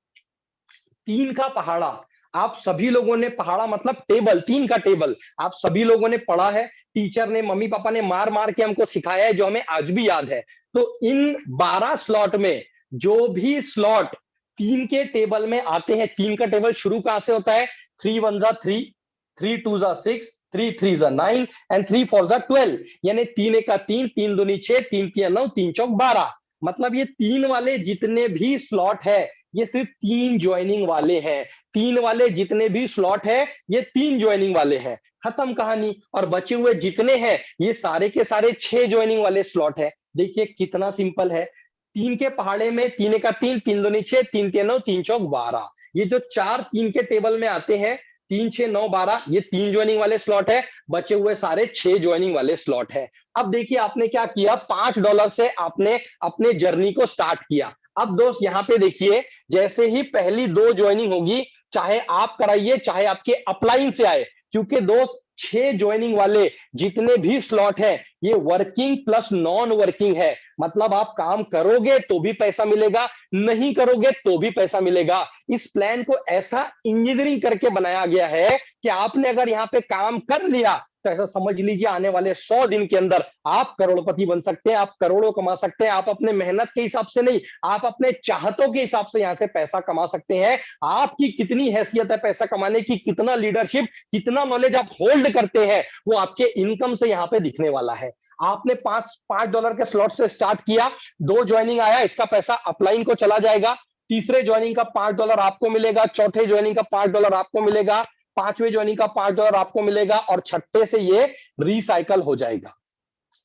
3 का पहाड़ा, आप सभी लोगों ने, पहाड़ा मतलब टेबल, 3 का टेबल आप सभी लोगों ने पढ़ा है, टीचर ने, मम्मी पापा ने मार मार के हमको सिखाया है, जो हमें आज भी याद है। तो इन 12 स्लॉट में जो भी स्लॉट 3 के टेबल में आते हैं, 3 का टेबल शुरू कहां से होता है? 3 1 जा 3, 3 2 जा 6, 3 3 जा 9 एंड 3 4 जा 12, यानी 3 1 का 3, 3 दूनी 6, 3 3 9, 3 चौक 12। मतलब ये 3 वाले जितने भी स्लॉट है ये सिर्फ 3 ज्वाइनिंग वाले हैं। 3 वाले जितने भी स्लॉट है ये 3 ज्वाइनिंग वाले हैं, खत्म कहानी। और बचे हुए जितने हैं ये सारे के सारे 6 ज्वाइनिंग वाले स्लॉट है। देखिए कितना सिंपल है। 3 के पहाड़े में 3 1 का 3, 3 दूनी 6, 3 3 9, 3 चौक 12। ये जो 4 3 के टेबल में आते हैं, 3 6 9 12, ये 3 ज्वाइनिंग वाले स्लॉट है, बचे हुए सारे 6 ज्वाइनिंग वाले स्लॉट है। अब देखिए आपने क्या किया, $5 से आपने अपने जर्नी को स्टार्ट किया। अब दोस्त यहां पे देखिए, जैसे ही पहली 2 ज्वाइनिंग होगी, चाहे आप कराइए चाहे आपके अपलाइन से आए, क्योंकि दोस्त 6 ज्वाइनिंग वाले जितने भी स्लॉट है ये वर्किंग प्लस नॉन वर्किंग है। मतलब आप काम करोगे तो भी पैसा मिलेगा, नहीं करोगे तो भी पैसा मिलेगा। इस प्लान को ऐसा इंजीनियरिंग करके बनाया गया है कि आपने अगर यहाँ पे काम कर लिया तो ऐसा समझ लीजिए आने वाले 100 दिन के अंदर आप करोड़पति बन सकते हैं, आप करोड़ों कमा सकते हैं। आप अपने मेहनत के हिसाब से नहीं, आप अपने चाहतों के हिसाब से यहां से पैसा कमा सकते हैं। आपकी कितनी हैसियत है पैसा कमाने की, कितना लीडरशिप, कितना नॉलेज आप होल्ड करते हैं, वो आपके इनकम से यहाँ पे दिखने वाला है। आपने $5 के स्लॉट से स्टार्ट किया, 2 ज्वाइनिंग आया, इसका पैसा अपलाइन को चला जाएगा, तीसरे ज्वाइनिंग का $5 आपको मिलेगा, चौथे ज्वाइनिंग का $5 आपको मिलेगा, 5वें ज्वाइनिंग का $5 आपको मिलेगा, और छठे से ये रिसाइकल हो जाएगा,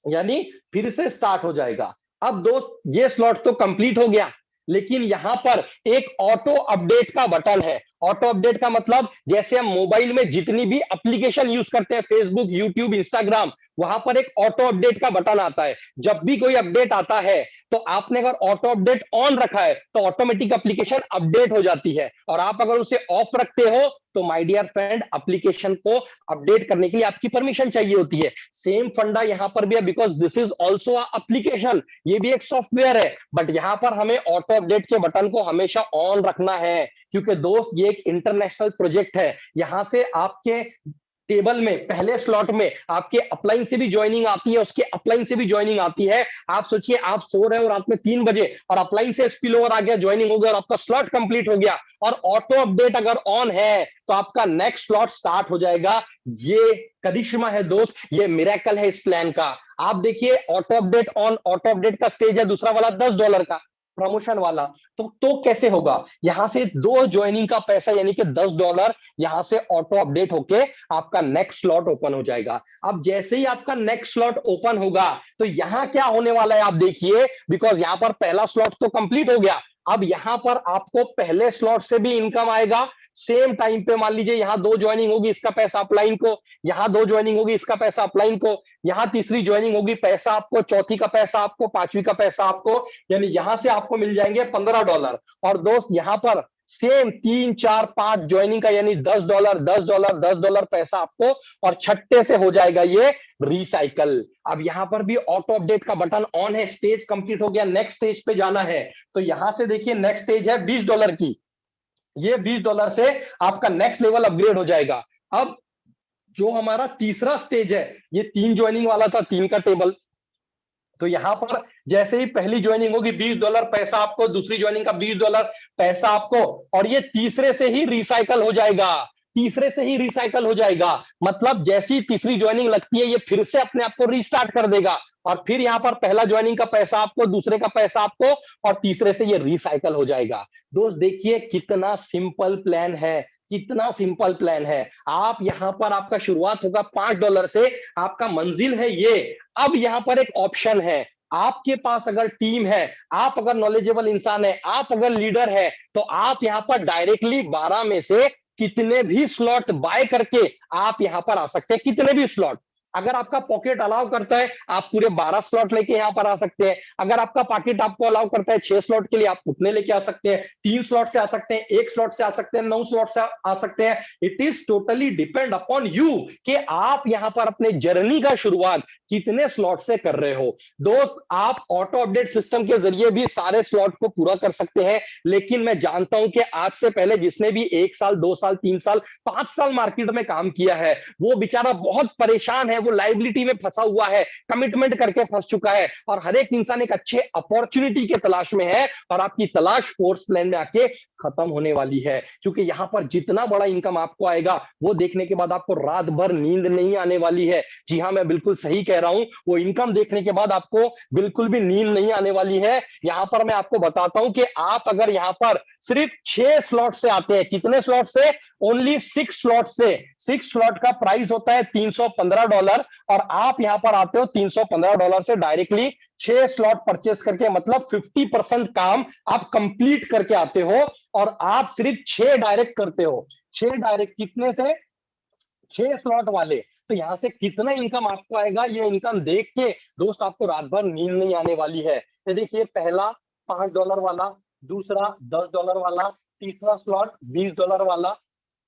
यानी फिर से स्टार्ट हो जाएगा। अब दोस्त ये स्लॉट तो कंप्लीट हो गया, लेकिन यहां पर एक ऑटो अपडेट का बटन है। ऑटो अपडेट का मतलब, जैसे हम मोबाइल में जितनी भी एप्लीकेशन यूज करते हैं, फेसबुक, यूट्यूब, इंस्टाग्राम, वहां पर एक ऑटो अपडेट का बटन आता है। जब भी कोई अपडेट आता है तो आपने अगर ऑटो अपडेट ऑन रखा है तो ऑटोमेटिक एप्लीकेशन अपडेट हो जाती है, और आप अगर उसे ऑफ रखते हो तो माय डियर फ्रेंड एप्लीकेशन को अपडेट करने के लिए आपकी परमिशन चाहिए होती है। सेम फंडा यहां पर भी है, because this is also a application, ये भी एक सॉफ्टवेयर है, बट यहां पर हमें ऑटो अपडेट के बटन को हमेशा ऑन रखना है, क्योंकि दोस्त ये एक इंटरनेशनल प्रोजेक्ट है। यहां से आपके टेबल में पहले स्लॉट में आपके अपलाइन से भी ज्वाइनिंग आती है, उसके अपलाइन से भी ज्वाइनिंग आती है। आप सोचिए आप सो रहे हो रात में 3 बजे और अपलाइन से स्पिल ओवर आ गया, ज्वाइनिंग हो गया और आपका स्लॉट कंप्लीट हो गया, और ऑटो अपडेट अगर ऑन है तो आपका नेक्स्ट स्लॉट स्टार्ट हो जाएगा। ये करिश्मा है दोस्त, ये मिरेकल है इस प्लान का। आप देखिए auto update on, auto update का स्टेज है दूसरा वाला $10 का प्रमोशन वाला। तो कैसे होगा, यहां से 2 ज्वाइनिंग का पैसा यानी कि $10 यहां से ऑटो अपडेट होके आपका नेक्स्ट स्लॉट ओपन हो जाएगा। अब जैसे ही आपका नेक्स्ट स्लॉट ओपन होगा तो यहां क्या होने वाला है आप देखिए, बिकॉज यहां पर पहला स्लॉट तो कंप्लीट हो गया, अब यहां पर आपको पहले स्लॉट से भी इनकम आएगा। सेम टाइम पे मान लीजिए यहां 2 ज्वाइनिंग होगी, इसका पैसा अपलाइन को, यहां 2 ज्वाइनिंग होगी, इसका पैसा अपलाइन को, यहां तीसरी ज्वाइनिंग होगी, पैसा आपको, चौथी का पैसा आपको, 5वीं का पैसा आपको, यानी यहां से आपको मिल जाएंगे $15। और दोस्त यहां पर सेम 3 4 5 ज्वाइनिंग का यानी $10 $10 $10 पैसा आपको, और छठे से हो जाएगा ये रिसाइकल। अब यहां पर भी ऑटो अपडेट का बटन ऑन है, स्टेज कंप्लीट हो गया, नेक्स्ट स्टेज पे जाना है। तो यहां से देखिए नेक्स्ट स्टेज है $20 की, ये $20 से आपका नेक्स्ट लेवल अपग्रेड हो जाएगा। अब जो हमारा तीसरा स्टेज है, ये 3 ज्वाइनिंग वाला था, 3 का टेबल, तो यहां पर जैसे ही पहली ज्वाइनिंग होगी $20 पैसा आपको, दूसरी ज्वाइनिंग का $20 पैसा आपको, और ये तीसरे से ही रिसाइकल हो जाएगा, तीसरे से ही रिसाइकल हो जाएगा। मतलब जैसी तीसरी ज्वाइनिंग लगती है ये फिर से अपने आप को रिस्टार्ट कर देगा, और फिर यहां पर पहला ज्वाइनिंग का पैसा आपको, दूसरे का पैसा आपको, और तीसरे से ये रिसाइकल हो जाएगा। दोस्त देखिए कितना सिंपल प्लान है, कितना सिंपल प्लान है। आप यहां पर आपका शुरुआत होगा $5 से, आपका मंजिल है ये। अब यहां पर एक ऑप्शन है, आपके पास अगर टीम है, आप अगर नॉलेजेबल इंसान है, आप अगर लीडर है, तो आप यहां पर डायरेक्टली 12 में से कितने भी स्लॉट बाय करके आप यहां पर आ सकते हैं, कितने भी स्लॉट। अगर आपका पॉकेट अलाउ करता है आप पूरे 12 स्लॉट लेके यहां पर आ सकते हैं। अगर आपका पॉकेट आपको अलाउ करता है 6 स्लॉट के लिए, आप उतने लेके आ सकते हैं, 3 स्लॉट से आ सकते हैं, 1 स्लॉट से आ सकते हैं, 9 स्लॉट से आ सकते हैं। It is totally depend upon you कि आप यहां पर अपने जर्नी का शुरुआत कितने स्लॉट से कर रहे हो। दोस्त आप ऑटो अपडेट सिस्टम के जरिए भी सारे स्लॉट को पूरा कर सकते हैं, लेकिन मैं जानता हूं कि आज से पहले जिसने भी 1 साल 2 साल 3 साल 5 साल मार्केट में काम किया है, वो बेचारा बहुत परेशान है, वो लाइबिलिटी में फंसा हुआ है, कमिटमेंट करके फंस चुका है, और हर एक इंसान एक अच्छे अपॉर्चुनिटी के तलाश में है, और आपकी तलाश फोर्स प्लान में आके खत्म होने वाली है। क्योंकि यहां पर जितना बड़ा इनकम आपको आएगा वो देखने के बाद आपको रात भर नींद नहीं आने वाली है। जी हां, मैं बिल्कुल सही कह रहा हूं, वो इनकम देखने के बाद आपको बिल्कुल भी नींद नहीं आने वाली है। यहां पर मैं आपको बताता हूं कि आप अगर यहां पर सिर्फ 6 स्लॉट से आते हैं, कितने स्लॉट से? ओनली 6 स्लॉट से। 6 स्लॉट का प्राइस होता है $315, और आप यहां पर आते हो $315 से डायरेक्टली 6 स्लॉट परचेस करके, मतलब 50% काम आप कंप्लीट करके आते हो, और आप सिर्फ 6 डायरेक्ट करते हो। 6 डायरेक्ट कितने से? 6 स्लॉट वाले। तो यहां से कितना इनकम आपको आएगा, ये इनकम देख के दोस्त आपको रात भर नींद नहीं आने वाली है। ये देखिए, पहला $5 वाला, दूसरा $10 वाला, तीसरा स्लॉट $20 वाला,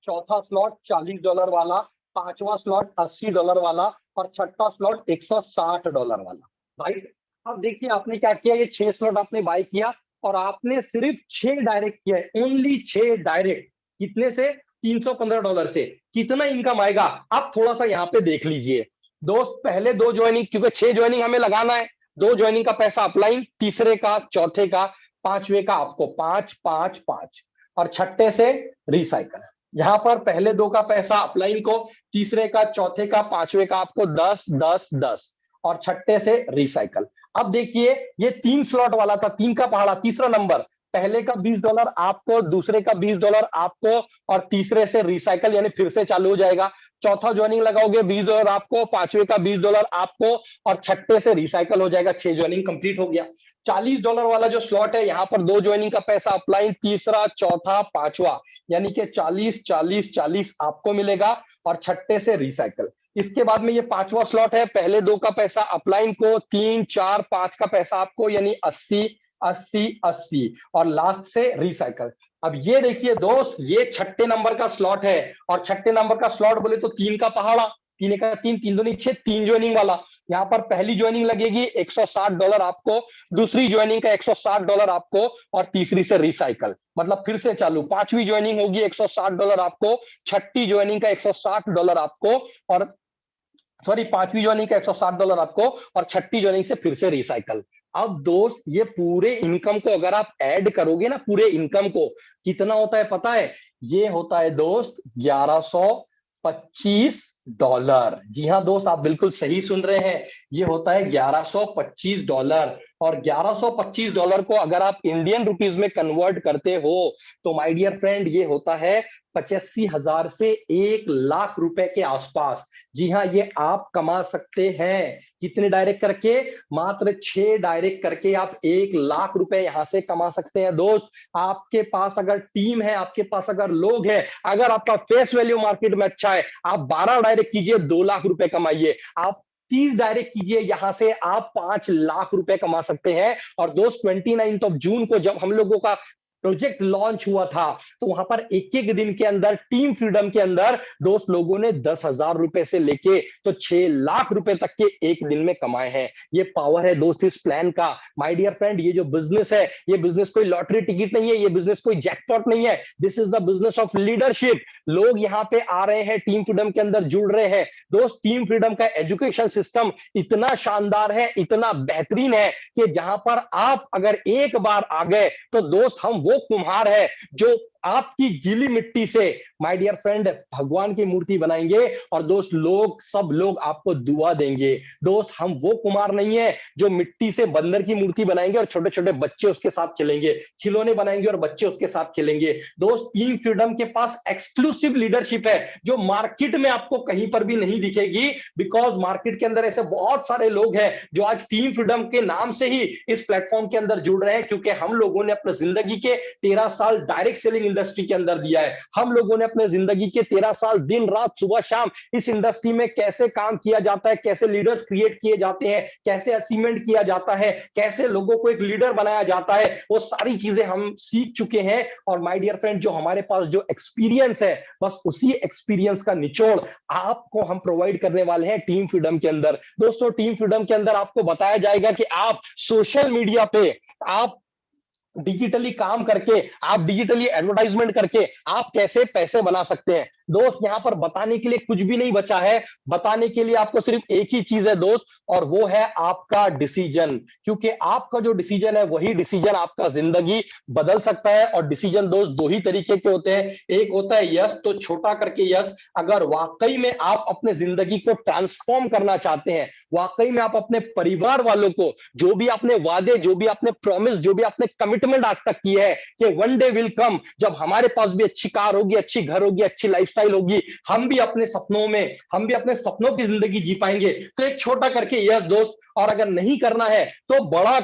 चौथा स्लॉट $40 वाला, पांचवा स्लॉट $80 वाला, और छठा स्लॉट $160 वाला। राइट। अब देखिए आपने क्या किया, ये 6 स्लॉट आपने बाय किया, और आपने सिर्फ 6 डायरेक्ट किया है, ओनली 6 डायरेक्ट। कितने से? $315 से। कितना इनकम आएगा आप थोड़ा सा यहाँ पे देख लीजिए दोस्त। पहले 2 ज्वाइनिंग, क्योंकि 6 ज्वाइनिंग हमें लगाना है, 2 ज्वाइनिंग का पैसा अपलाइन, तीसरे का, चौथे का, पांचवे का आपको 5 5 5, और छठे से रिसाइकल। यहां पर पहले 2 का पैसा अपलाइन को, तीसरे का, चौथे का, पांचवे का आपको 10 10 10, और छठे से रिसाइकल। अब देखिए ये 3 स्लॉट वाला था, 3 का पहाड़ा, तीसरा नंबर, पहले का $20 आपको, दूसरे का $20 आपको, और तीसरे से रिसाइकल यानी फिर से चालू हो जाएगा। चौथा ज्वाइनिंग लगाओगे $20 आपको, पांचवे का $20 आपको, और छठे से रिसाइकल हो जाएगा। 6 ज्वाइनिंग कंप्लीट हो गया। $40 वाला जो स्लॉट है, यहां पर 2 ज्वाइनिंग का पैसा अपलाइन, तीसरा, चौथा, पांचवा, यानी कि 40 40 40 आपको मिलेगा, और छठे से रिसाइकल। इसके बाद में ये पांचवा स्लॉट है, पहले 2 का पैसा अपलाइन को, 3 4 5 का पैसा आपको, यानी 80 80 80, और लास्ट से रिसाइकल। अब ये देखिए दोस्त, ये छठे नंबर का स्लॉट है, और छठे नंबर का स्लॉट बोले तो 3 का पहाड़ा, 3 का 3 3 दूनी 6, 3 ज्वाइनिंग वाला। यहाँ पर पहली ज्वाइनिंग लगेगी $160 आपको, दूसरी ज्वाइनिंग का $160 आपको, और तीसरी से रिसाइकल, मतलब फिर से चालू। पांचवी ज्वाइनिंग होगी $160 आपको, छठी ज्वाइनिंग का $160 आपको, और सॉरी, पांचवी ज्वाइनिंग का $160 आपको, और छठी ज्वाइनिंग से फिर से रिसाइकल। अब दोस्त ये पूरे इनकम को अगर आप ऐड करोगे ना, पूरे इनकम को कितना होता है पता है? ये होता है दोस्त $1125। जी हाँ दोस्त, आप बिल्कुल सही सुन रहे हैं, ये होता है $1125। और $1125 को अगर आप इंडियन रुपीज में कन्वर्ट करते हो तो माय डियर फ्रेंड ये होता है 85,000 से 1,00,000 रुपए के आसपास। जी हाँ, ये आप कमा सकते हैं। कितने डायरेक्ट करके? मात्र 6 डायरेक्ट करके आप 1,00,000 रुपए यहां से कमा सकते हैं दोस्त। आपके पास अगर टीम है, आपके पास अगर लोग हैं, अगर आपका फेस वैल्यू मार्केट में अच्छा है, आप 12 डायरेक्ट कीजिए, 2,00,000 रुपए कमाइए। आप 30 डायरेक्ट कीजिए, यहां से आप 5,00,000 रुपए कमा सकते हैं। और दोस्त 29 जून को जब हम लोगों का प्रोजेक्ट लॉन्च हुआ था, तो वहां पर एक एक दिन के अंदर टीम फ्रीडम के अंदर दोस्त लोगों ने 10,000 रुपए से लेके तो 6 लाख रुपए तक के एक दिन में कमाए हैं। ये पावर है दोस्त इस प्लान का। माय डियर फ्रेंड, ये जो बिजनेस है, ये बिजनेस कोई लॉटरी टिकट नहीं है, ये बिजनेस कोई जैकपॉट नहीं है। This is the business of leadership. लोग यहाँ पे आ रहे हैं, टीम फ्रीडम के अंदर जुड़ रहे हैं। दोस्त, टीम फ्रीडम का एजुकेशन सिस्टम इतना शानदार है, इतना बेहतरीन है कि जहां पर आप अगर एक बार आ गए तो दोस्त हम वो कुम्हार है जो आपकी गीली मिट्टी से माय डियर फ्रेंड भगवान की मूर्ति बनाएंगे। और दोस्त लोग, सब लोग आपको दुआ देंगे। दोस्त, हम वो कुम्हार नहीं है जो मिट्टी से बंदर की मूर्ति बनाएंगे और छोटे छोटे बच्चे उसके साथ खेलेंगे, खिलौने बनाएंगे और बच्चे उसके साथ खेलेंगे। दोस्त, टीम फ्रीडम के पास एक्सक्लूसिव लीडरशिप है जो मार्केट में आपको कहीं पर भी नहीं दिखेगी। बिकॉज मार्केट के अंदर ऐसे बहुत सारे लोग हैं जो आज टीम फ्रीडम के नाम से ही इस प्लेटफॉर्म के अंदर जुड़ रहे हैं, क्योंकि हम लोगों ने अपनी जिंदगी के 13 साल डायरेक्ट सेलिंग इंडस्ट्री के अंदर दिया है। हम लोगों ने अपने जिंदगी के 13 साल दिन रात सुबह शाम इस इंडस्ट्री में कैसे काम किया जाता है, कैसे लीडर्स क्रिएट किए जाते हैं, कैसे अचीवमेंट किया जाता है, कैसे लोगों को एक लीडर बनाया जाता है, वो सारी चीजें हम सीख चुके हैं। और माय डियर फ्रेंड, जो हमारे पास जो एक्सपीरियंस है, बस उसी एक्सपीरियंस का निचोड़ आपको हम प्रोवाइड करने वाले हैं टीम फ्रीडम के अंदर। दोस्तों, टीम फ्रीडम के अंदर आपको बताया जाएगा कि आप सोशल मीडिया पे आप डिजिटली काम करके, आप डिजिटली एडवर्टाइजमेंट करके आप कैसे पैसे बना सकते हैं। दोस्त, यहां पर बताने के लिए कुछ भी नहीं बचा है। बताने के लिए आपको सिर्फ एक ही चीज है दोस्त, और वो है आपका डिसीजन। क्योंकि आपका जो डिसीजन है वही डिसीजन आपका जिंदगी बदल सकता है। और डिसीजन दोस्त दो ही तरीके के होते हैं। एक होता है यस, तो छोटा करके यस। अगर वाकई में आप अपने जिंदगी को ट्रांसफॉर्म करना चाहते हैं, वाकई में आप अपने परिवार वालों को जो भी आपने वादे, जो भी आपने प्रॉमिस, जो भी आपने कमिटमेंट आज तक की है कि वन डे विल कम जब हमारे पास भी अच्छी कार होगी, अच्छी घर होगी, अच्छी लाइफस्टाइल होगी, हम भी अपने सपनों में, हम भी अपने सपनों की जिंदगी जी पाएंगे, तो एक छोटा करके यस दोस्त। और अगर नहीं करना है तो बड़ा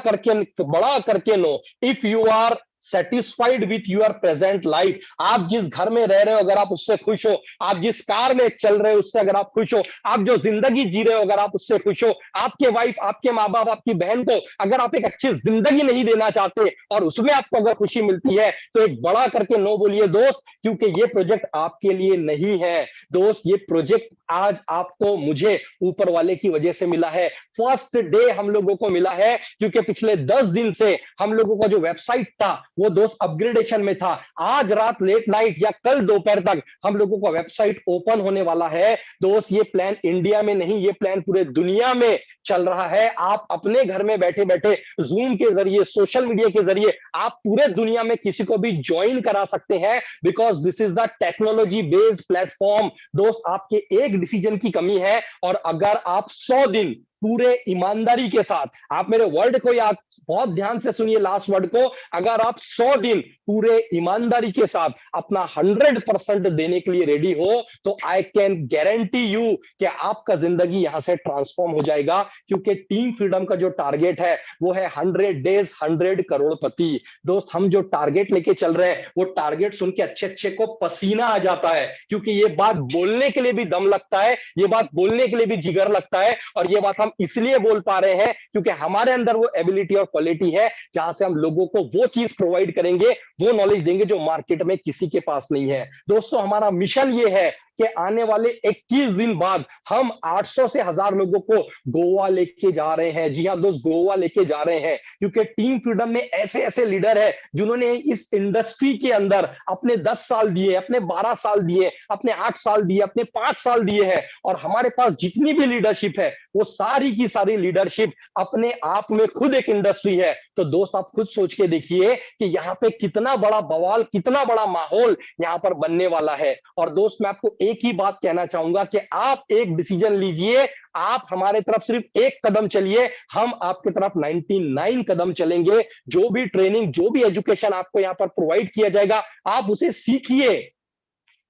करके no. If you are satisfied with your present life, आप जिस घर में रह रहे हो अगर आप उससे खुश हो, आप जिस कार में चल रहे हो उससे अगर आप खुश हो, आप जो जिंदगी जी रहे हो अगर आप उससे खुश हो, आपके वाइफ, आपके माँ बाप, आपकी बहन को अगर आप एक अच्छी जिंदगी नहीं देना चाहते और उसमें आपको अगर खुशी मिलती है, तो एक बड़ा करके नो बोलिए दोस्त। क्योंकि ये प्रोजेक्ट आपके लिए नहीं है दोस्त, ये प्रोजेक्ट आज आपको, मुझे ऊपर वाले की वजह से मिला है। फर्स्ट डे हम लोगों को मिला है क्योंकि पिछले 10 दिन से हम लोगों का जो वेबसाइट था वो दोस्त अपग्रेडेशन में था। आज रात लेट नाइट या कल दोपहर तक हम लोगों का वेबसाइट ओपन होने वाला है दोस्त। ये प्लान इंडिया में नहीं, ये प्लान पूरे दुनिया में चल रहा है। आप अपने घर में बैठे बैठे जूम के जरिए, सोशल मीडिया के जरिए आप पूरे दुनिया में किसी को भी ज्वाइन करा सकते हैं, because this is the technology based platform. दोस्त, आपके एक डिसीजन की कमी है, और अगर आप 100 दिन पूरे ईमानदारी के साथ, आप मेरे वर्ड को याद, बहुत ध्यान से सुनिए लास्ट वर्ड को, अगर आप 100 दिन पूरे ईमानदारी के साथ अपना 100% देने के लिए रेडी हो, तो आई कैन गारंटी यू कि आपका जिंदगी यहां से ट्रांसफॉर्म हो जाएगा। क्योंकि टीम फ्रीडम का जो टारगेट है वो है 100 डेज 100 करोड़पति। दोस्त, हम जो टारगेट लेके चल रहे हैं वो टारगेट सुन के अच्छे अच्छे को पसीना आ जाता है, क्योंकि ये बात बोलने के लिए भी दम लगता है, ये बात बोलने के लिए भी जिगर लगता है। और ये बात हम इसलिए बोल पा रहे हैं क्योंकि हमारे अंदर वो एबिलिटी और क्वालिटी है जहां से हम लोगों को वो चीज प्रोवाइड करेंगे, वो नॉलेज देंगे जो मार्केट में किसी के पास नहीं है। दोस्तों, हमारा मिशन ये है कि आने वाले 21 दिन बाद हम 800 से 1000 लोगों को गोवा लेके जा रहे हैं। जी हां दोस्त, गोवा लेके जा रहे हैं, क्योंकि टीम फ्रीडम में ऐसे ऐसे लीडर है जिन्होंने इस इंडस्ट्री के अंदर अपने 10 साल दिए, अपने 12 साल दिए, अपने 8 साल दिए, अपने 5 साल दिए हैं। और हमारे पास जितनी भी लीडरशिप है वो सारी की सारी लीडरशिप अपने आप में खुद एक इंडस्ट्री है। तो दोस्त, आप खुद सोच के देखिए कि यहाँ पे कितना बड़ा बवाल, कितना बड़ा माहौल यहाँ पर बनने वाला है। और दोस्त, मैं आपको एक ही बात कहना चाहूंगा कि आप एक डिसीजन लीजिए, आप हमारे तरफ सिर्फ एक कदम चलिए, हम आपकी तरफ 99 कदम चलेंगे। जो भी ट्रेनिंग, जो भी एजुकेशन आपको यहाँ पर प्रोवाइड किया जाएगा, आप उसे सीखिए,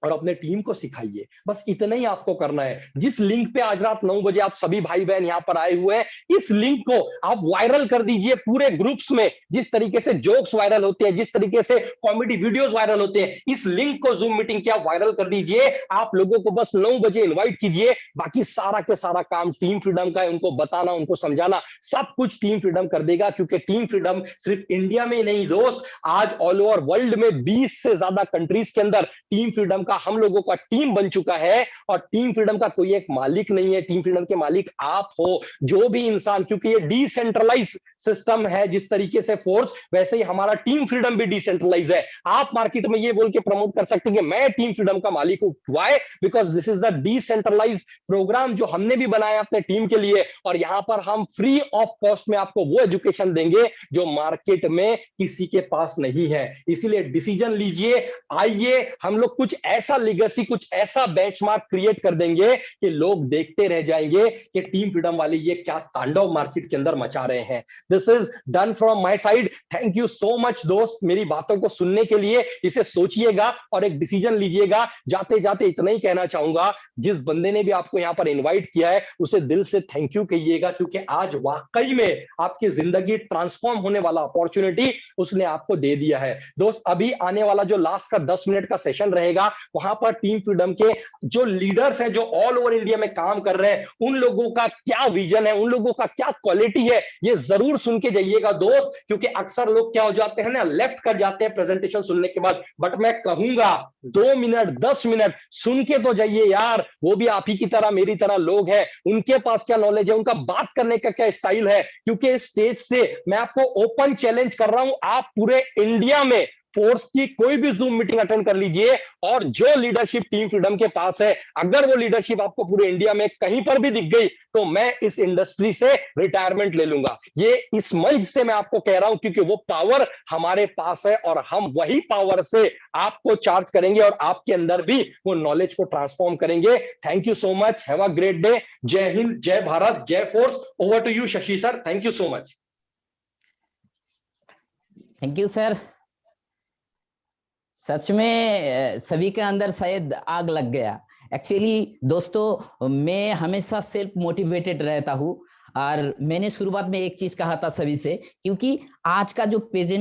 और अपने टीम को सिखाइए। बस इतना ही आपको करना है। जिस लिंक पे आज रात 9 बजे आप सभी भाई बहन यहाँ पर आए हुए हैं, इस लिंक को आप वायरल कर दीजिए पूरे ग्रुप्स में। जिस तरीके से जोक्स वायरल होते हैं, जिस तरीके से कॉमेडी वीडियोस वायरल होते हैं, इस लिंक को जूम मीटिंग के आप वायरल कर दीजिए। आप लोगों को बस 9 बजे इन्वाइट कीजिए, बाकी सारा के सारा काम टीम फ्रीडम का है। उनको बताना, उनको समझाना, सब कुछ टीम फ्रीडम कर देगा। क्योंकि टीम फ्रीडम सिर्फ इंडिया में नहीं दोस्त, आज ऑल ओवर वर्ल्ड में 20 से ज्यादा कंट्रीज के अंदर टीम फ्रीडम का हम लोगों का टीम बन चुका है। और टीम फ्रीडम का कोई एक मालिक नहीं है, टीम फ्रीडम के मालिक आप हो। जो भी इंसान, क्योंकि ये डिसेंट्रलाइज सिस्टम है, जिस तरीके से फोर्स, वैसे ही हमारा टीम फ्रीडम भी डिसेंट्रलाइज है। आप मार्केट में ये बोल के प्रमोट कर सकते हैं कि मैं टीम फ्रीडम का मालिक हूं। Why? Because this is the decentralize program जो हमने भी बनाया अपने टीम के लिए। और यहां पर हम फ्री ऑफ कॉस्ट में आपको वो एजुकेशन देंगे जो मार्केट में किसी के पास नहीं है। इसीलिए डिसीजन लीजिए, आइए हम लोग कुछ ऐसा लेगेसी, कुछ ऐसा बेंचमार्क क्रिएट कर देंगे कि लोग देखते रह जाएंगे कि टीम फ्रीडम वाले ये क्या तांडव मार्केट के अंदर मचा रहे हैं। This is done from my side. Thank you so much दोस्त, मेरी बातों को सुनने के लिए। इसे सोचिएगा और एक डिसीजन लीजिएगा। जाते जाते इतना ही कहना चाहूंगा, जिस बंदे ने भी आपको यहां पर इनवाइट किया है उसे दिल से थैंक यू कहिएगा, क्योंकि आज वाकई में आपकी जिंदगी ट्रांसफॉर्म होने वाला अपॉर्चुनिटी उसने आपको दे दिया है। दोस्त, अभी आने वाला जो लास्ट का 10 मिनट का सेशन रहेगा, वहां पर टीम फ्रीडम के जो लीडर्स हैं, जो ऑल ओवर इंडिया में काम कर रहे हैं, उन लोगों का क्या विजन है, उन लोगों का क्या क्वालिटी है, ये जरूर सुन के जाइएगा दोस्त। क्योंकि अक्सर लोग क्या हो जाते हैं ना, लेफ्ट कर जाते हैं प्रेजेंटेशन सुनने के बाद। बट मैं कहूंगा 2 मिनट 10 मिनट सुन के तो जाइए यार। वो भी आप ही की तरह, मेरी तरह लोग हैं, उनके पास क्या नॉलेज है, उनका बात करने का क्या स्टाइल है। क्योंकि इस स्टेज से मैं आपको ओपन चैलेंज कर रहा हूं, आप पूरे इंडिया में फोर्स की कोई भी जूम मीटिंग अटेंड कर लीजिए, और जो लीडरशिप टीम फ्रीडम के पास है, अगर वो लीडरशिप आपको पूरे इंडिया में कहीं पर भी दिख गई, तो मैं इस इंडस्ट्री से रिटायरमेंट ले लूंगा। ये इस मंच से मैं आपको कह रहा हूं, क्योंकि वो पावर हमारे पास है और हम वही पावर से आपको चार्ज करेंगे और आपके अंदर भी वो नॉलेज को ट्रांसफॉर्म करेंगे। Thank you so much, have a great day. जय हिंद, जय भारत, जय force. Over to you Shashi sir, thank you so much. Thank you sir. सच में सभी के अंदर शायद आग लग गया। एक्चुअली दोस्तों, मैं हमेशा सेल्फ मोटिवेटेड रहता हूँ, और मैंने शुरुआत में एक चीज कहा था सभी से, क्योंकि आज का जो प्रेजेंट